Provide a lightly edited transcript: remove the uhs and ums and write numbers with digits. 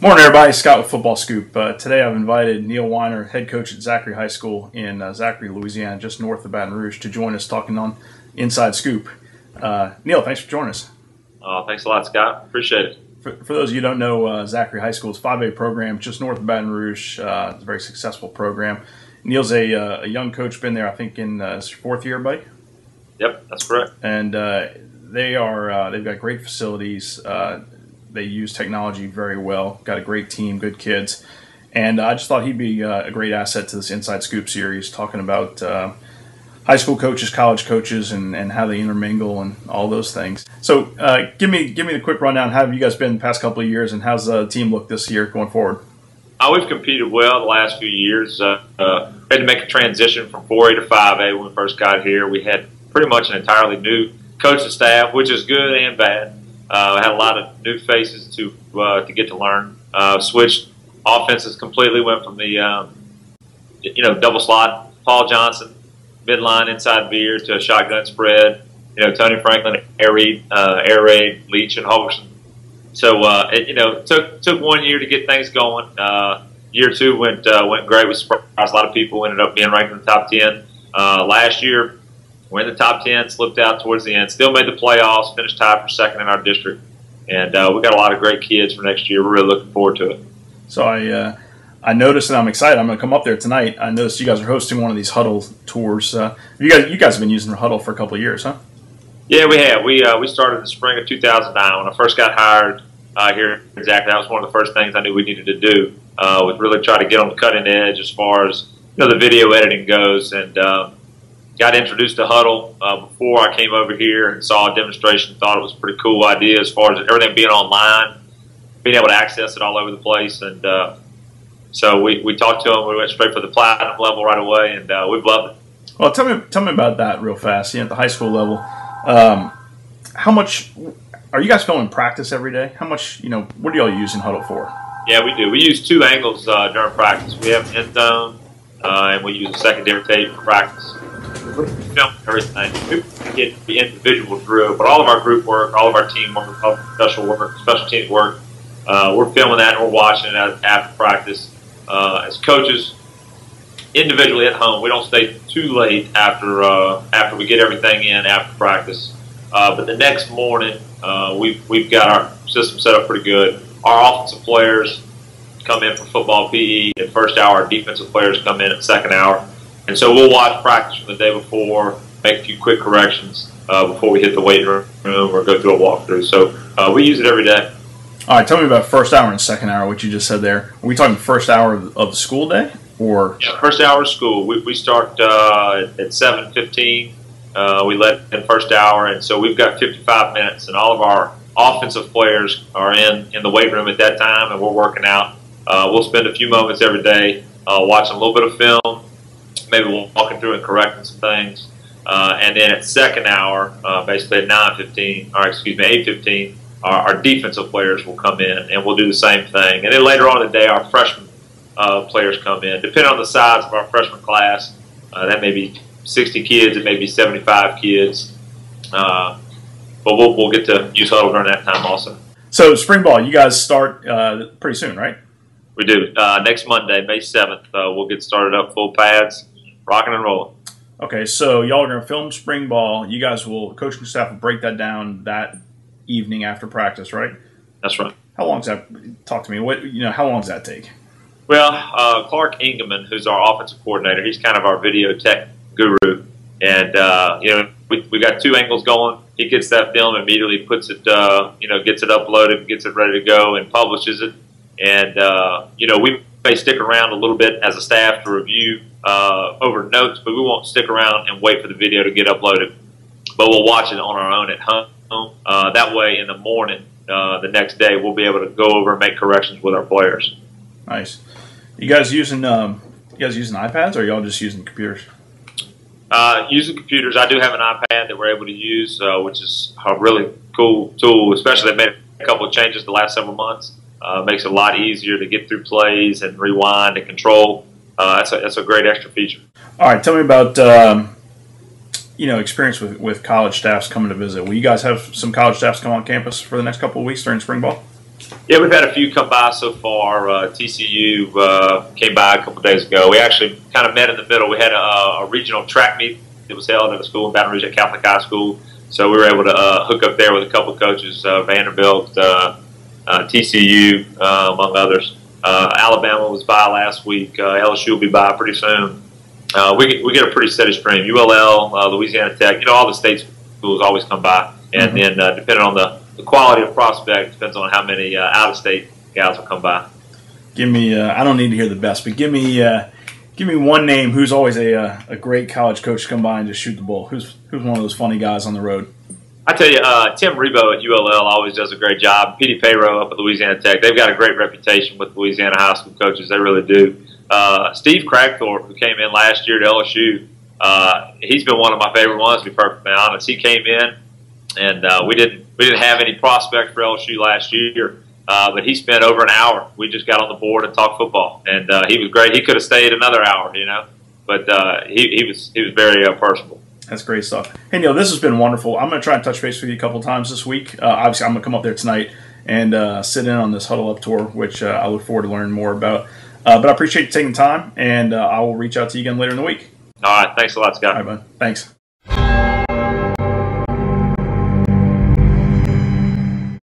Morning, everybody. Scott with Football Scoop. Today I've invited Neil Weiner, head coach at Zachary High School in Zachary, Louisiana, just north of Baton Rouge, to join us talking on Inside Scoop. Neil, thanks for joining us. Thanks a lot, Scott. Appreciate it. For those of you who don't know, Zachary High School is a 5A program just north of Baton Rouge. It's a very successful program. Neil's a young coach, been there, I think, in his fourth year, buddy? Yep, that's correct. And they've got great facilities. They use technology very well. Got a great team, good kids. And I just thought he'd be a great asset to this Inside Scoop series, talking about high school coaches, college coaches, and how they intermingle and all those things. So give me the quick rundown. How have you guys been the past couple of years, and how's the team look this year going forward? We've competed well the last few years. We had to make a transition from 4A to 5A when we first got here. We had pretty much an entirely new coaching staff, which is good and bad. Had a lot of new faces to get to learn. Switched offenses completely. Went from the double slot Paul Johnson, midline inside veer to a shotgun spread. Tony Franklin, air raid, Leach, and Holgerson. So it took 1 year to get things going. Year two went great. We surprised a lot of people. Ended up being ranked in the top 10. Last year, we're in the top 10, slipped out towards the end, still made the playoffs, finished tied for second in our district. And we got a lot of great kids for next year. We're really looking forward to it. So I noticed, and I'm excited. I'm going to come up there tonight. I noticed you guys are hosting one of these Hudl tours. You guys have been using Hudl for a couple of years, huh? Yeah, we have. We started in the spring of 2009 when I first got hired here in Zachary. That was one of the first things I knew we needed to do. Was really try to get on the cutting edge as far as the video editing goes, and got introduced to Hudl before I came over here and saw a demonstration. Thought it was a pretty cool idea as far as everything being online, being able to access it all over the place. And so we talked to them. We went straight for the platinum level right away, and we've loved it. Well, tell me about that real fast. At the high school level, how much are you guys going practice every day? How much what are y'all using Hudl for? Yeah, we do. We use two angles during practice. We have end zone, and we use a secondary tape for practice. We film everything. We get the individual drill, but all of our group work, all of our team work, all of our special teams work, we're filming that and we're watching it after practice. As coaches, individually at home, we don't stay too late after we get everything in after practice. But the next morning, we've got our system set up pretty good. Our offensive players come in for football PE at first hour. Our defensive players come in at second hour. And so we'll watch practice from the day before, make a few quick corrections before we hit the weight room or go through a walkthrough. So we use it every day. All right, tell me about first hour and second hour, what you just said there. Are we talking first hour of the school day? Or yeah, first hour of school. We start at 7:15. We let in first hour, and so we've got 55 minutes, and all of our offensive players are in the weight room at that time, and we're working out. We'll spend a few moments every day watching a little bit of film, maybe walking through and correcting some things. And then at second hour, basically at 8:15, our defensive players will come in and we'll do the same thing. And then later on in the day, our freshman players come in. Depending on the size of our freshman class, that may be 60 kids, it may be 75 kids. But we'll get to use Hudl during that time also. So spring ball, you guys start pretty soon, right? We do. Next Monday, May 7th, we'll get started up full pads, rocking and rolling. Okay, so y'all are going to film spring ball. You guys will, coaching staff will break that down that evening after practice, right? That's right. How long does that, talk to me, how long does that take? Well, Clark Ingeman, who's our offensive coordinator, he's kind of our video tech guru. And, we got two angles going. He gets that film, immediately puts it, gets it uploaded, gets it ready to go, and publishes it. And, we may stick around a little bit as a staff to review over notes, but we won't stick around and wait for the video to get uploaded. But we'll watch it on our own at home. That way, in the morning, the next day, we'll be able to go over and make corrections with our players. Nice. You guys using iPads, or are y'all just using computers? Using computers. I do have an iPad that we're able to use, which is a really cool tool, especially they made a couple of changes the last several months. Makes it a lot easier to get through plays and rewind and control. That's a great extra feature. All right, tell me about experience with college staffs coming to visit. Will you guys have some college staffs come on campus for the next couple of weeks during spring ball? Yeah, we've had a few come by so far. TCU came by a couple days ago. We actually kind of met in the middle. We had a regional track meet that was held at a school in Baton Rouge at Catholic High School. So we were able to hook up there with a couple coaches, Vanderbilt, TCU, among others. Alabama was by last week. LSU will be by pretty soon. We get a pretty steady stream. ULL, Louisiana Tech, all the state schools always come by. And then depending on the quality of prospect, depends on how many out-of-state guys will come by. Give me, I don't need to hear the best, but give me one name who's always a great college coach to come by and just shoot the bull. Who's one of those funny guys on the road? I tell you, Tim Rebo at ULL always does a great job. Petey Payrow up at Louisiana Tech, they've got a great reputation with Louisiana high school coaches. They really do. Steve Cragthorpe, who came in last year to LSU, he's been one of my favorite ones, to be perfectly honest. He came in, and we didn't have any prospects for LSU last year, but he spent over an hour. We just got on the board and talked football, and he was great. He could have stayed another hour, but he was very personable. That's great stuff. Hey, Neil, this has been wonderful. I'm going to try and touch base with you a couple times this week. Obviously, I'm going to come up there tonight and sit in on this Hudl Up tour, which I look forward to learning more about. But I appreciate you taking time, and I will reach out to you again later in the week. All right. Thanks a lot, Scott. All right, bud. Thanks.